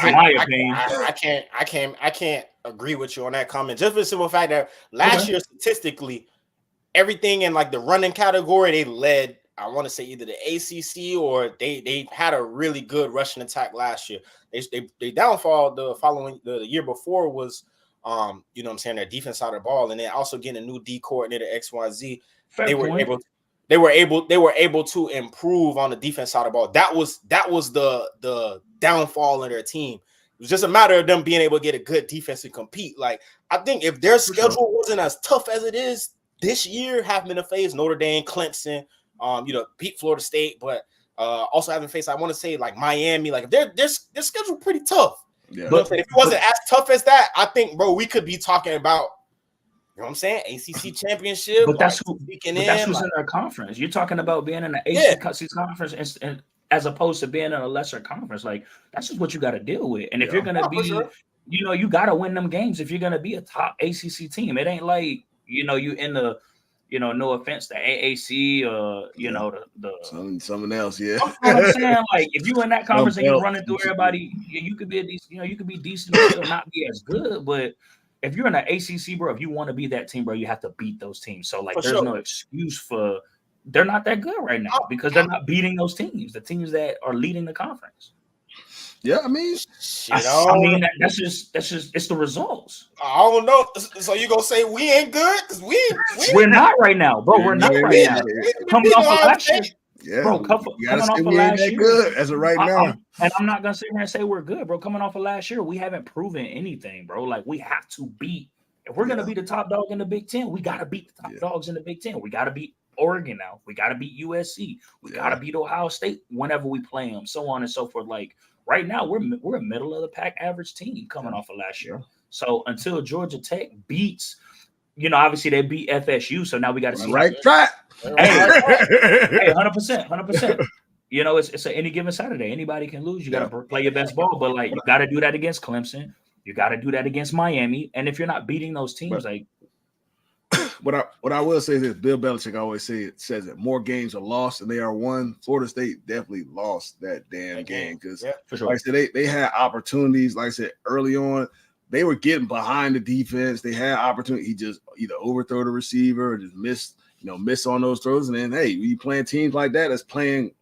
can't agree with you on that comment. Just for the simple fact that last year, statistically, everything in like the running category, they led. I want to say either the ACC or they had a really good rushing attack last year. They downfall the year before was their defense side of the ball, and then also getting a new D coordinator XYZ. They were able to improve on the defense side of the ball. That was the downfall in their team. It was just a matter of them being able to get a good defense and compete. Like, I think if their schedule wasn't as tough as it is this year, having to face Notre Dame, Clemson, beat Florida State, but also having faced, I want to say, like Miami, like their schedule pretty tough. Yeah. But if it wasn't as tough as that, I think, bro, we could be talking about, you know what I'm saying, ACC championship. But that's who's in our conference. You're talking about being in the ACC conference and as opposed to being in a lesser conference. Like, that's just what you got to deal with. And if you're going to be, you got to win them games if you're going to be a top ACC team. It ain't like, you in the, no offense to AAC or something else, yeah. You know what I'm saying? Like, if you in that conference and you're belt. running through everybody, you could be a decent, you could be decent and still not be as good. But if you're in an ACC, bro, if you want to be that team, bro, you have to beat those teams. So, like, there's no excuse for they're not that good right now because they're not beating those teams, the teams that are leading the conference. Yeah, I mean, that's just it's the results. I don't know. So you gonna say we ain't good because we're not right now, bro. We're not right now. Coming off of last year. Yeah, bro, coming off of last year, good as of right now. I'm not gonna sit here and say we're good, bro. Coming off of last year, we haven't proven anything, bro. Like, we have to beat. If we're gonna be the top dog in the Big Ten, we gotta beat the top dogs in the Big Ten. We gotta beat Oregon now. We gotta beat USC. We gotta beat Ohio State whenever we play them. So on and so forth. Like, right now, we're a middle of the pack average team coming off of last year. So until Georgia Tech beats, obviously they beat FSU. So now we got to see right track. Hey, 100%. It's any given Saturday. Anybody can lose. You got to play your best ball, but like, you got to do that against Clemson. You got to do that against Miami. And if you're not beating those teams, what I will say is this: Bill Belichick always says that more games are lost than they are won. Florida State definitely lost that damn game because, like I said, they had opportunities. Like I said early on, they were getting behind the defense. They had opportunity. He just either overthrow the receiver or just miss on those throws. And then, hey, when you playing teams like that that's playing,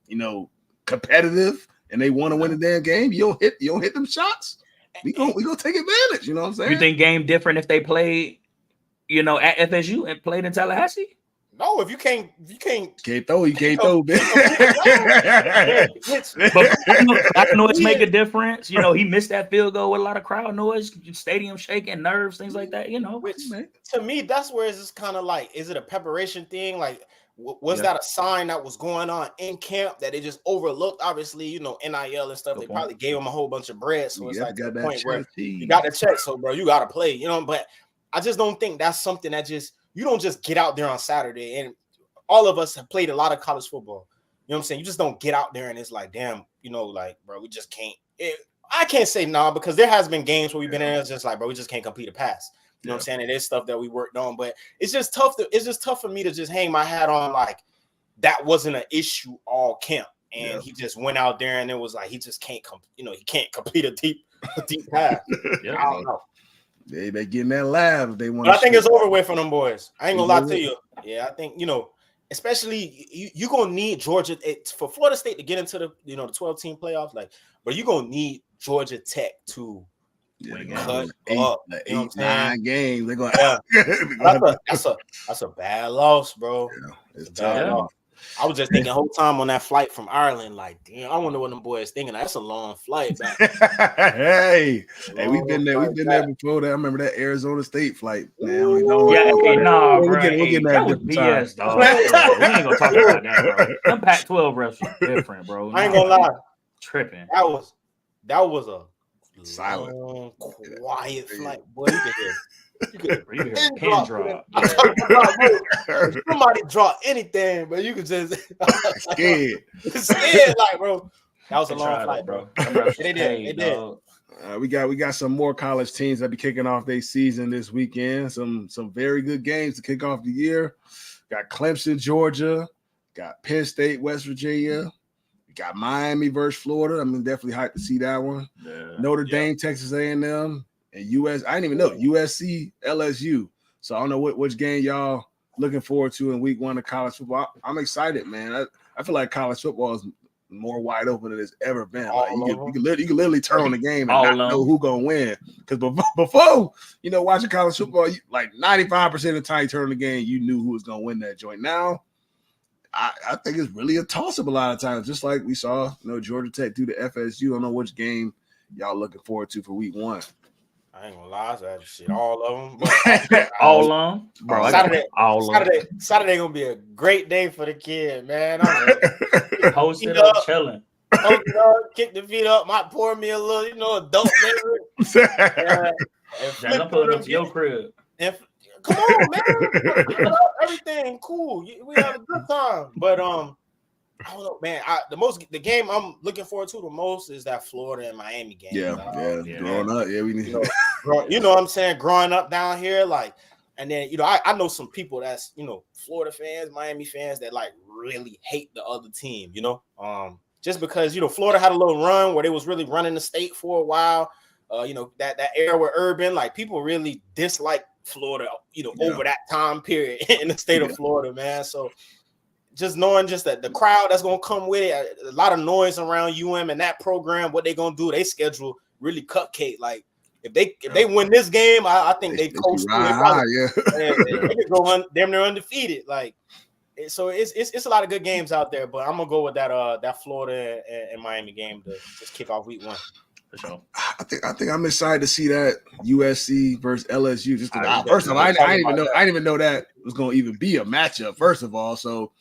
competitive and they want to win the damn game, you don't hit them shots. We gonna take advantage. You know what I'm saying? You think game different if they played, at FSU and played in Tallahassee? No, if you can't throw, you can't throw. But crowd noise make a difference. He missed that field goal with a lot of crowd noise, stadium shaking, nerves, things like that. Which to me, that's where it's just kind of like, is it a preparation thing? Like, was that a sign that was going on in camp that they just overlooked? Obviously, NIL and stuff. They probably gave them a whole bunch of bread, so it's like the point where you got the check. So, bro, you got to play. But I just don't think that's something that you don't just get out there on Saturday. And all of us have played a lot of college football. You know what I'm saying? You just don't get out there and it's like, damn, bro, we just can't. I can't say because there has been games where we've been in. It's just like, bro, we just can't complete a pass. You know what I'm saying? It is stuff that we worked on, but it's just tough. It's just tough for me to just hang my hat on like that wasn't an issue all camp, and he just went out there and it was like he just can't he can't complete a deep pass. I don't know. They getting that lab if they want. But I think it's over with for them boys. I ain't gonna lie to you. Yeah, I think especially you gonna need Georgia for Florida State to get into the the 12-team playoffs. Like, but you gonna need Georgia Tech to cut up. 8-9 games. They're going. That's a bad loss, bro. Yeah, it's a bad loss. I was just thinking the whole time on that flight from Ireland, like, damn, I wonder what them boys thinking. That's a long flight back. hey, we've been there. We've been there before that. I remember that Arizona State flight. Man, bro. We'll get that was BS, dog. We ain't gonna talk about that, bro. Them Pac-12 refs are different, bro. I ain't gonna lie. Tripping. That was a silent, long, quiet flight. Boy, you could hear a pin drop. If somebody drop anything, but you could just scared, like, bro. That was a long flight, bro. It did. We got some more college teams that be kicking off their season this weekend. Some very good games to kick off the year. Got Clemson, Georgia. Got Penn State, West Virginia. We got Miami versus Florida. I mean, definitely hyped to see that one. Yeah. Notre Dame, Texas A&M. And I didn't even know USC, LSU. So I don't know which game y'all looking forward to in week 1 of college football. I'm excited, man. I feel like college football is more wide open than it's ever been. Like you can literally turn on the game and not know who's gonna win. Because before watching college football, like 95% of the time you turn on the game, you knew who was gonna win that joint. Now, I think it's really a toss-up a lot of times, just like we saw Georgia Tech do the FSU. I don't know which game y'all looking forward to for week 1. I ain't gonna lie, I shit all of them. But all of them, bro. Saturday gonna be a great day for the kid, man. I'm posted up, chilling. Kick the feet up, might pour me a little, adult beverage. I'm pulling up to your crib. Come on, man. Everything cool. We have a good time, but I don't know, man. The game I'm looking forward to the most is that Florida and Miami game. Yeah. Growing up, we need. You know what I'm saying? Growing up down here, like And then, I know some people that's, Florida fans, Miami fans that like really hate the other team, just because, Florida had a little run where they was really running the state for a while. That era with Urban, like people really dislike Florida, over that time period in the state of Florida, man. So just knowing just that the crowd that's going to come with it, a lot of noise around and that program, what they going to do, they schedule really cupcake. Like if they win this game, I think they coast through. They could go damn near undefeated. Like, so it's a lot of good games out there, but I'm gonna go with that Florida and Miami game to just kick off week 1. For sure. I think I'm excited to see that USC versus LSU. Just first of all, I didn't even know that was going to even be a matchup. First of all, so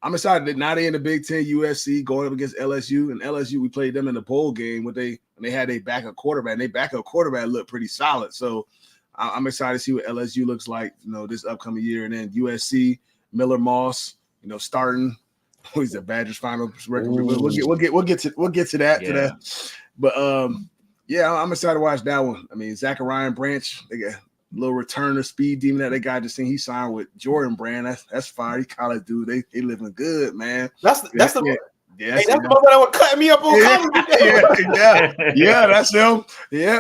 I'm excited that now they in the Big Ten. USC going up against LSU, and LSU we played them in the bowl game when they had a backup quarterback. And they backup quarterback looked pretty solid. So I'm excited to see what LSU looks like, this upcoming year. And then USC, Miller Moss, starting. Who's the Badgers final record? We'll get to that. To that. But I'm excited to watch that one. I mean, Zachariah Branch, they got a little return of speed demon that they got. Just seen he signed with Jordan Brand. That's fine. He college dude. They living good, man. That's the that's the moment that was cutting me up on comedy. Yeah, that's him. Yeah.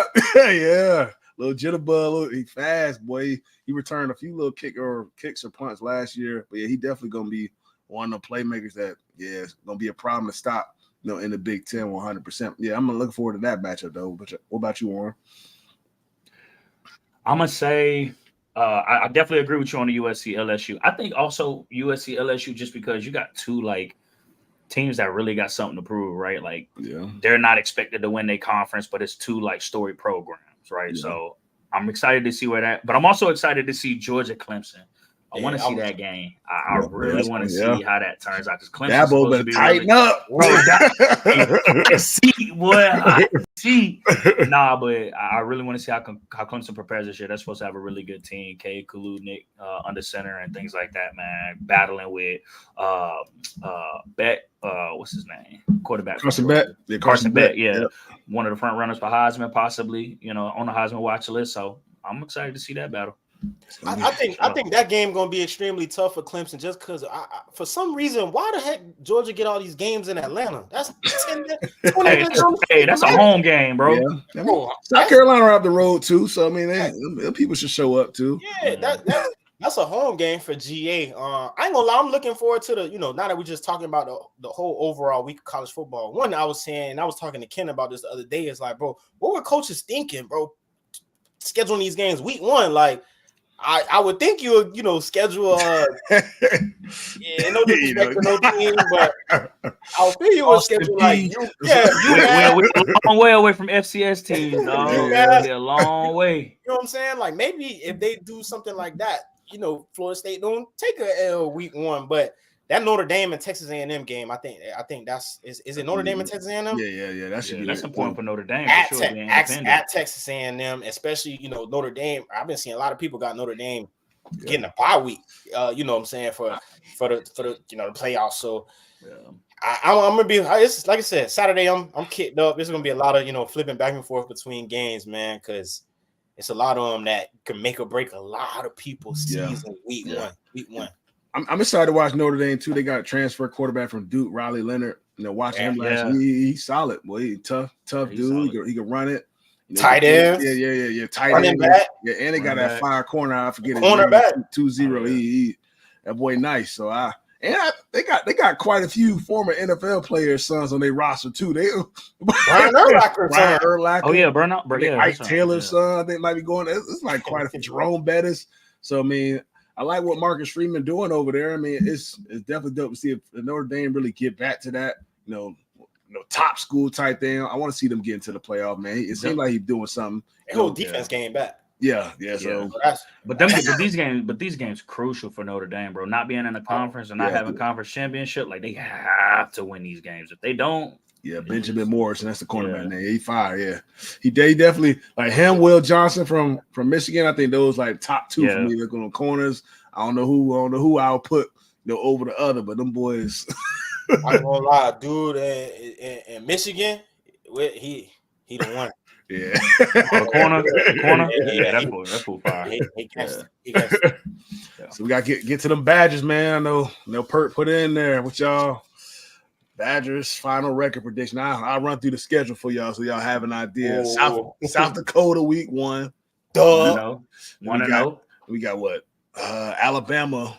Little jitterbug, he fast, boy. He returned a few little kicks or punts last year. But he definitely gonna be one of the playmakers that it's gonna be a problem to stop. In the Big Ten, 100%. Yeah, I'm looking forward to that matchup, though. But what about you, Warren? I'm going to say I definitely agree with you on the USC LSU. I think also USC LSU just because you got two, like, teams that really got something to prove, right? Like, they're not expected to win their conference, but it's two, like, storied programs, right? Yeah. So I'm excited to see where that – but I'm also excited to see Georgia Clemson. I want to see that game. I really want to see how that turns out because Clemson is supposed to be tighten up. Nah, but I really want to see how Clemson prepares this year. They're supposed to have a really good team. Cade Kaludnik under center and things like that, man. Battling with Beck. What's his name? Quarterback. Carson Beck. Yeah, Carson Beck. Yeah, one of the front runners for Heisman, possibly. On the Heisman watch list. So I'm excited to see that battle. I think that game gonna be extremely tough for Clemson just because for some reason why the heck Georgia get all these games in Atlanta? That's 20 hey, that's a home game, bro. Yeah. South Carolina are up the road too, so I mean, people should show up too. Yeah, that's a home game for GA. I ain't gonna lie, I'm looking forward to the now that we're just talking about the whole overall week of college football. One I was talking to Ken about this the other day. Is like, bro, what were coaches thinking, bro? Scheduling these games week 1, like. I would think you would, schedule no disrespect to no team, but I feel you would schedule like we're a long way away from FCS teams, dog. We're a long way. You know what I'm saying? Like maybe if they do something like that, Florida State don't take a L week 1, but that Notre Dame and Texas A&M game, I think that's is it Notre Dame and Texas A&M? Yeah. That's important for Notre Dame at, for sure. At Texas A&M, especially Notre Dame. I've been seeing a lot of people got Notre Dame getting a bye week. You know what I'm saying for the the playoffs. So I'm gonna be. It's like I said, Saturday. I'm kicked up. There's gonna be a lot of flipping back and forth between games, man, because it's a lot of them that can make or break a lot of people's season week 1. I'm excited to watch Notre Dame too. They got a transfer quarterback from Duke, Riley Leonard. Watching him last year, he's solid. Boy, he tough dude. He can run it. Tight end. Yeah. Tight end. Yeah, and they got that fire corner. I forget his cornerback. 2-0. He that boy nice. So they got quite a few former NFL players' sons on their roster too. They Brian Urlacher. Oh yeah, Burnout. Ike Taylor's son, I think might be going. It's like quite a few. Jerome Bettis. So I mean. I like what Marcus Freeman doing over there. I mean, it's definitely dope to see if Notre Dame really get back to that, top school type thing. I want to see them get into the playoff, man. It seems like he's doing something. The whole defense came back. Yeah. So, but these games crucial for Notre Dame, bro. Not being in the conference and not having conference championship, like they have to win these games. If they don't. Yeah, Benjamin Morrison, that's the cornerback name. He fired, yeah. He definitely like him, Will Johnson from Michigan. I think those like top 2 for me. They're going to corners. I don't know who I'll put over the other, but them boys. I ain't gonna lie, dude. In Michigan, he the one. Yeah. Corner. Yeah, That's full fire. He gangsta. So we got to get to them Badgers, man. I know Pert put in there with y'all. Badgers final record prediction. I'll run through the schedule for y'all so y'all have an idea. South Dakota week 1. Duh. 1-0. We got what? Alabama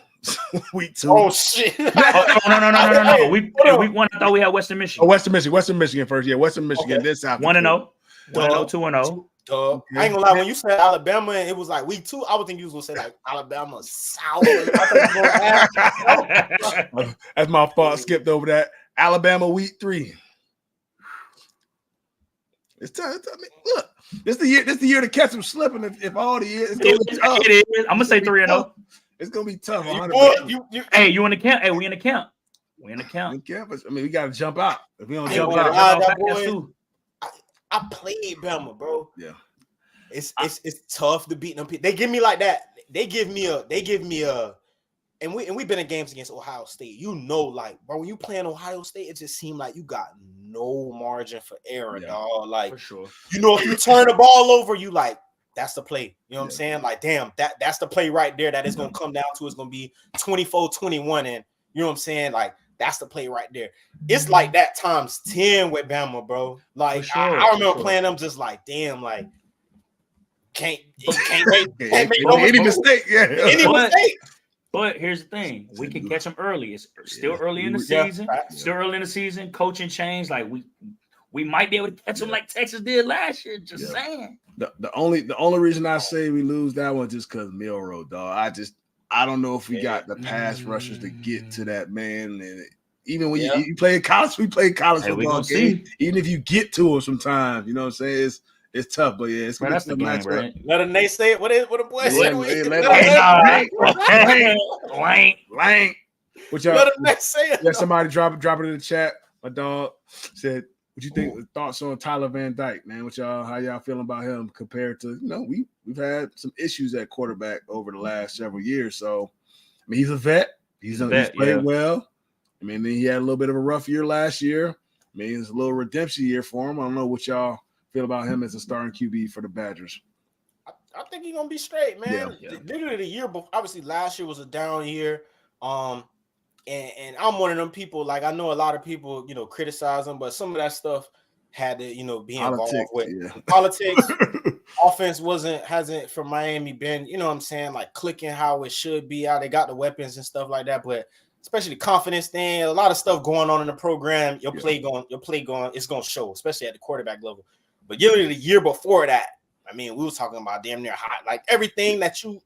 week 2. Oh shit! No. Week 1, I thought we had Western Michigan. Oh, Western Michigan first. Yeah, Western Michigan. Okay. Then South 1-0. Dakota. 1-0, 2-0. I ain't gonna lie. When you said Alabama, and it was like week 2. I would think you was gonna say like Alabama South. I thought you were That's my fault. Skipped over that. Alabama week 3. It's tough. I mean, look, this the year to catch them slipping. If all the years, it is. I'm gonna say 3-0. It's gonna be tough. Hey, you in the camp? Hey, we in the camp. We in the camp. I mean, we gotta jump out. If we don't Hey, jump boy, out, I played Bama, bro. Yeah. It's tough to beat them people. They give me like that. They give me a and we've been in games against Ohio State. You know, like, bro, when you playing Ohio State, it just seemed like you got no margin for error, dog. Like, for sure. You know, if you turn the ball over, you like, that's the play. You know what I'm saying? Like, damn, that's the play right there that it's gonna come down to. It's gonna be 24-21, and you know what I'm saying? Like, that's the play right there. It's like that times 10 with Bama, bro. Like, sure, I remember playing them just like, damn, like, can't make any mistake. Yeah. Any mistake. But here's the thing: we can catch them early. It's still early in the season. Still early in the season. Coaching change. Like we might be able to catch them like Texas did last year. Just saying. The only reason I say we lose that one just because Milroe, dog. I don't know if we got the pass rushers to get to that man. And even when you play college, we play college football game. Even if you get to him sometimes, you know what I'm saying? It's tough, but yeah, it's gonna be a match. Right? Let a naysay it. What a boy said. Lang. Which let a naysay it. Yeah, somebody drop it in the chat. My dog said, "What you think? Thoughts on Tyler Van Dyke, man? How y'all feeling about him compared to we've had some issues at quarterback over the last several years. So, I mean, he's a vet. He's played well. I mean, he had a little bit of a rough year last year. I mean, it's a little redemption year for him. I don't know what y'all feel about him as a starting QB for the Badgers. I think he's gonna be straight, man. Literally the year before, obviously last year was a down year. And I'm one of them people, like I know a lot of people, criticize him, but some of that stuff had to, be involved with politics. Offense hasn't for Miami been, you know what I'm saying, like clicking how it should be, how they got the weapons and stuff like that. But especially the confidence thing, a lot of stuff going on in the program, your play going, it's gonna show, especially at the quarterback level. But literally the year before that, I mean, we was talking about damn near high, like everything that you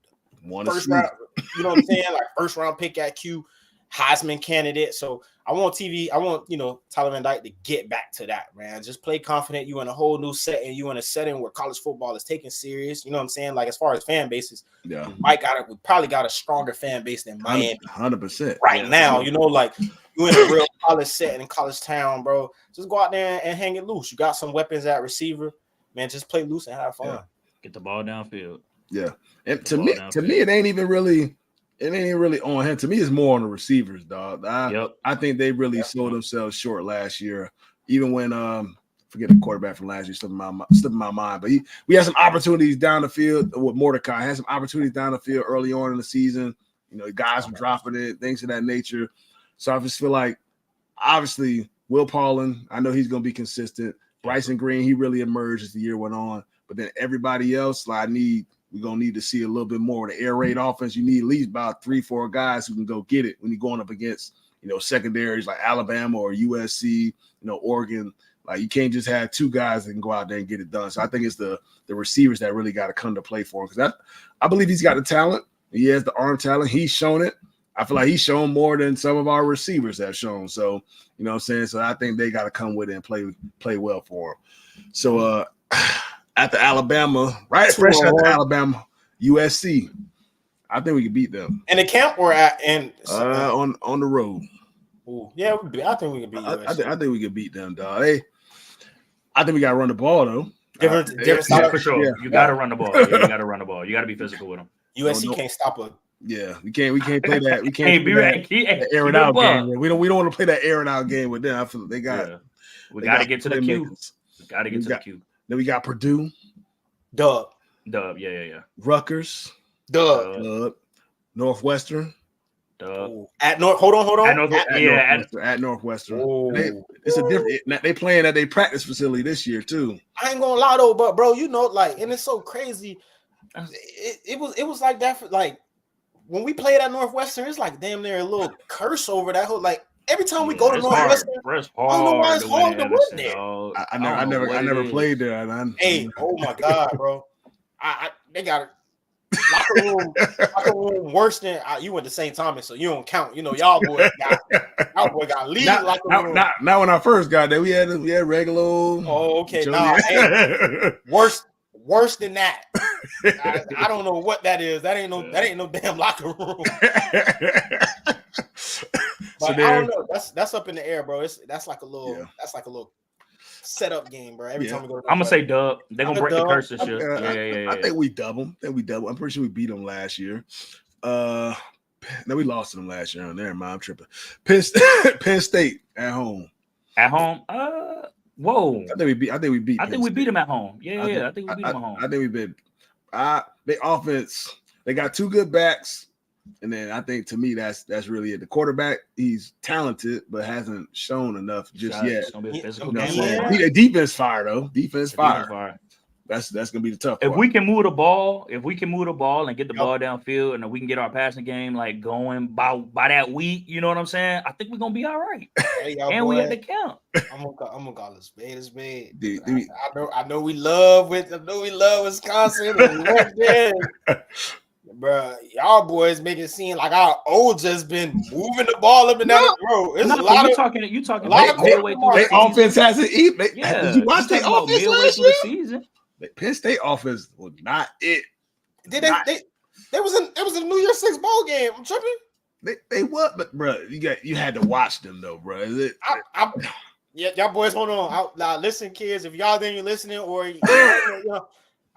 first round, you know what I'm saying, like first round pick at Q, Heisman candidate. So I want Tyler Van Dyke to get back to that, man. Just play confident. You in a whole new setting. You in a setting where college football is taken serious. You know what I'm saying? Like as far as fan bases, we probably got a stronger fan base than Miami. 100% right now. Like you in a real college setting in college town, bro. Just go out there and hang it loose. You got some weapons at receiver, man. Just play loose and have fun. Yeah. Get the ball downfield. Yeah, and to me, it ain't even really on him. To me, it's more on the receivers, dog. I think they really sold themselves short last year. Even when forget the quarterback from last year, slipping my mind. But we had some opportunities down the field with Mordecai. Had some opportunities down the field early on in the season. Guys were dropping it, things of that nature. So I just feel like, obviously, Will Paulin, I know he's going to be consistent. Bryson Green, he really emerged as the year went on. But then everybody else, we're going to need to see a little bit more of the air raid offense. You need at least about 3-4 guys who can go get it when you're going up against, secondaries like Alabama or USC, Oregon. Like, you can't just have 2 guys that can go out there and get it done. So I think it's the receivers that really got to come to play for him. Because I believe he's got the talent. He has the arm talent. He's shown it. I feel like he's shown more than some of our receivers have shown. So, you know what I'm saying? So I think they got to come with it and play well for him. So after Alabama, fresh after Alabama, USC, I think we can beat them. In the camp or on the road. Ooh, yeah, I think we can beat USC. I think we can beat them, dog. I think we got to run the ball, though. Different for sure. Yeah. You got to run the ball. You got to run the ball. You got to be physical with them. USC can't stop us. Yeah, we can't play that. We can't play that air it out game. We don't want to play that air it out game with them. I feel like they got. We got to get to the queue. We got to get to the queue. Then we got Purdue, Dub. Yeah. Rutgers, Dub. Northwestern. Ooh. At North. Hold on. At Northwestern. It's a different. They playing at their practice facility this year too. I ain't gonna lie though, but bro, you know, like, and it's so crazy. It was like that for like when we played at Northwestern. It's like damn near a little curse over that whole like. Every time we go to Northwestern, I don't know why it's hard to win there. I never played there. Hey, oh my god, bro! They got locker room worse than you went to St. Thomas, so you don't count. You know, y'all boy got lead locker room. Not when I first got there. We had regular. Oh, okay. Nah, hey, worse than that. I don't know what that is. That ain't no damn locker room. But I don't know. That's up in the air, bro. That's like a little setup game, bro. Every time we go. I'm gonna say dub. They're gonna break the curse this year. Yeah. I think we dub them. I'm pretty sure we beat them last year. No, we lost to them last year. Never mind, I'm tripping. Penn State at home. At home. Whoa. I think we beat. I think we beat them at home. Yeah. I think we beat them at home. I think we beat. Their offense. They got two good backs. And then I think to me that's really it. The quarterback, he's talented, but hasn't shown enough just yet. It's gonna be a physical game. Defense fire though. Defense fire. That's gonna be the tough part. If we can move the ball and get the ball downfield, and we can get our passing game like going by that week, you know what I'm saying? I think we're gonna be all right. Hey, and we have to count. I'm gonna call it spade a spade. I know we love Wisconsin. And bro, y'all boys make it seem like our old just been moving the ball up and down the road. It's a lot of talking. Midway through the offense hasn't eaten. Did you watch their offense last year? Season? Penn State offense was not it. It was a New Year's Six bowl game. I'm tripping. They what? But bro, you had to watch them though, bro. Y'all boys, hold on. Now listen, kids. If y'all think you're listening, or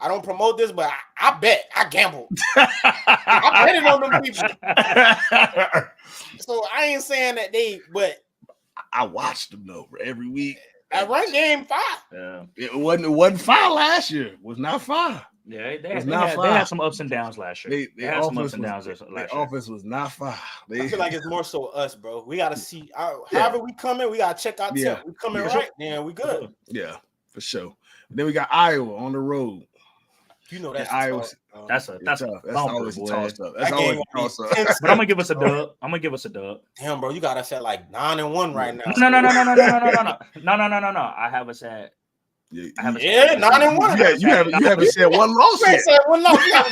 I don't promote this, but I bet. I gambled. I betted on them people. So I ain't saying that but I watched them though every week. That run game 5. Yeah. It wasn't 5 last year. It was not 5. Yeah, they had some ups and downs last year. They had some ups and downs last year. The offense was not 5. I feel like it's more so us, bro. We gotta see however we coming, we gotta check our tip. We coming right, then we good. Yeah, for sure. Then we got Iowa on the road. You know that's Iowa. That's always a toss up. That's always a toss up. But I'm gonna give us a dub. Damn, bro, you got us at like 9-1 right now. No. I have us at. Yeah, 9-1. You haven't said one loss yet. Said one loss. You got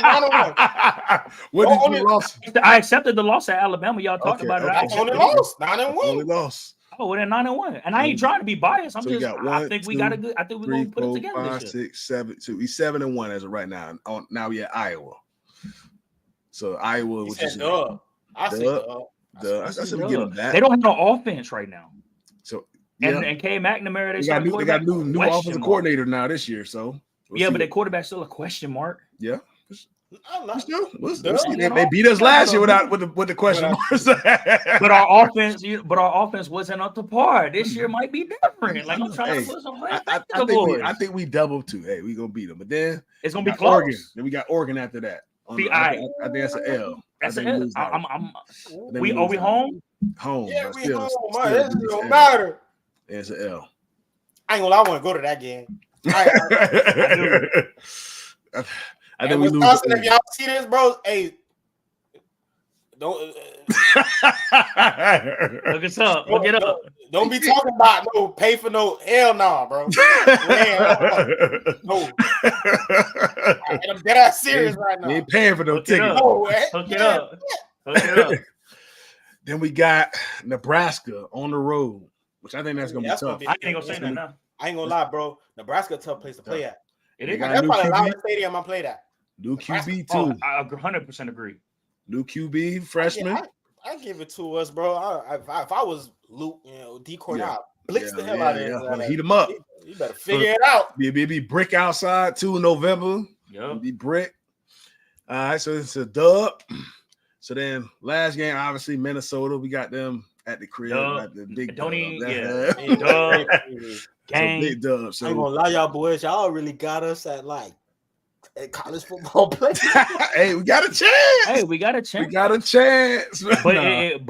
9-1. What did you lost? I accepted the loss at Alabama. Y'all talked about it. I only lost 9-1. Only lost. Oh, well, then 9-1, and I ain't trying to be biased. I think we got a good. I think we're gonna put it together. 5, 6, 7. So we 7-1 as of right now. Now we at Iowa. So Iowa, which is I said I said we give them that. They don't have no offense right now. So and K McNamara, they got new offensive coordinator now this year. So but their quarterback's still a question mark. Yeah. We'll see. They beat us last year with the question marks. but our offense wasn't up to par. This year might be different. Like I'm trying to put some. I think we double too. Hey, we gonna beat them, but then it's gonna be close. Oregon. Then we got Oregon after that. I think that's an L. That's an L. Are we home? Home. Yeah, we home. It don't matter. It's an L. I ain't gonna lie. I want to go to that game. I think we lose. Wisconsin, if y'all see this, bro, hey, don't look us up. Look it up. Don't be talking about no pay for no hell no, bro. No. I'm dead ass serious right now. We ain't paying for no tickets. Hook it up. Then we got Nebraska on the road, which I think that's gonna be tough. I ain't gonna say that now. I ain't gonna lie, bro. Nebraska a tough place to play at. It is. That's probably the loudest stadium I played at. New QB too. I 100% agree. New QB freshman. I give it to us, bro. If I was Luke, D Cornell, blitz the hell out of it. Heat him up. You better figure it out. Be brick outside too in November. Yeah. Be brick. All right, so it's a dub. So then last game, obviously Minnesota. We got them at the crib. Dub. Got the big Don't dub. even- That's Dub. a Gang. big dub. I ain't So gonna lie, y'all boys. Y'all really got us at college football players. hey, we got a chance. Hey, we got a chance. We got a chance. But Nah. it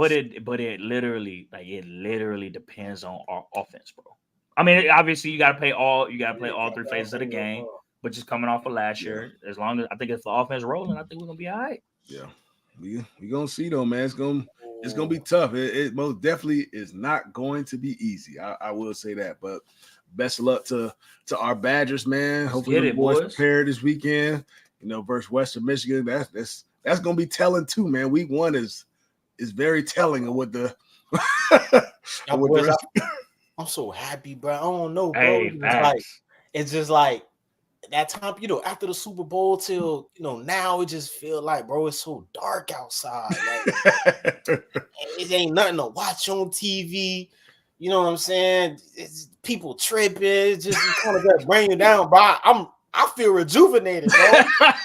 literally depends on our offense, bro. I mean, obviously you gotta play all three phases of the game, but just coming off of last year, as long as I think if the offense rolling, I think we're gonna be all right. Yeah, we gonna see though, man. It's gonna be tough. It most definitely is not going to be easy. I will say that, but best of luck to our Badgers, man. Hopefully the boys prepare this weekend. You know, versus Western Michigan. That's gonna be telling too, man. Week 1 is very telling of what the. I'm so happy, bro. I don't know, bro. Hey, it's just like that time, you know, after the Super Bowl till, you know, now it just feel like, bro, it's so dark outside. Like, it ain't nothing to watch on TV. You know what I'm saying? It's people tripping. It's just kind of bring you down, bro. I feel rejuvenated, bro.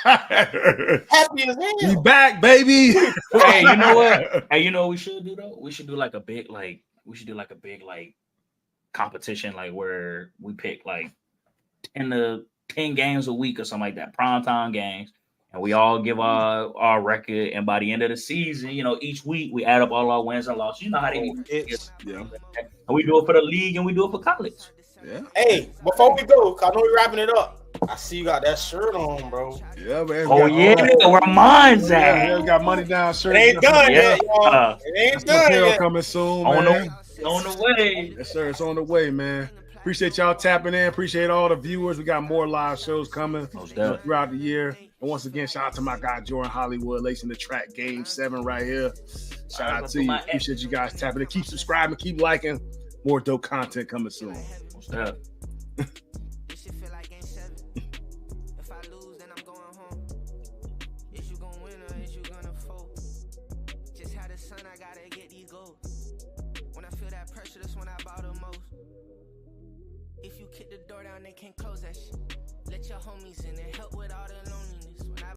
Happy as hell. We back, baby. Hey, you know what? Hey, you know what we should do though? We should do like a big competition, like where we pick like 10 games a week or something like that, primetime games, and we all give our record. And by the end of the season, you know, each week we add up all our wins and losses. You know how they do it. Yeah. And we do it for the league and we do it for college. Yeah. Hey, before we go, cause I know we're wrapping it up. I see you got that shirt on, bro. Yeah, man. Oh yeah, where mine's at? Yeah, we got money down shirt. It ain't done yet, y'all. It ain't done yet. Coming soon, On man. the way. Yes, sir. It's on the way, man. Appreciate y'all tapping in. Appreciate all the viewers. We got more live shows coming throughout the year. And once again, shout out to my guy Jordan Hollywood, lacing the track Game 7 right here. Shout out to you. Appreciate you guys tapping in. Keep subscribing. Keep liking. More dope content coming soon. If you kick the door down, they can't close that shit. Let your homies in and help with all the loneliness.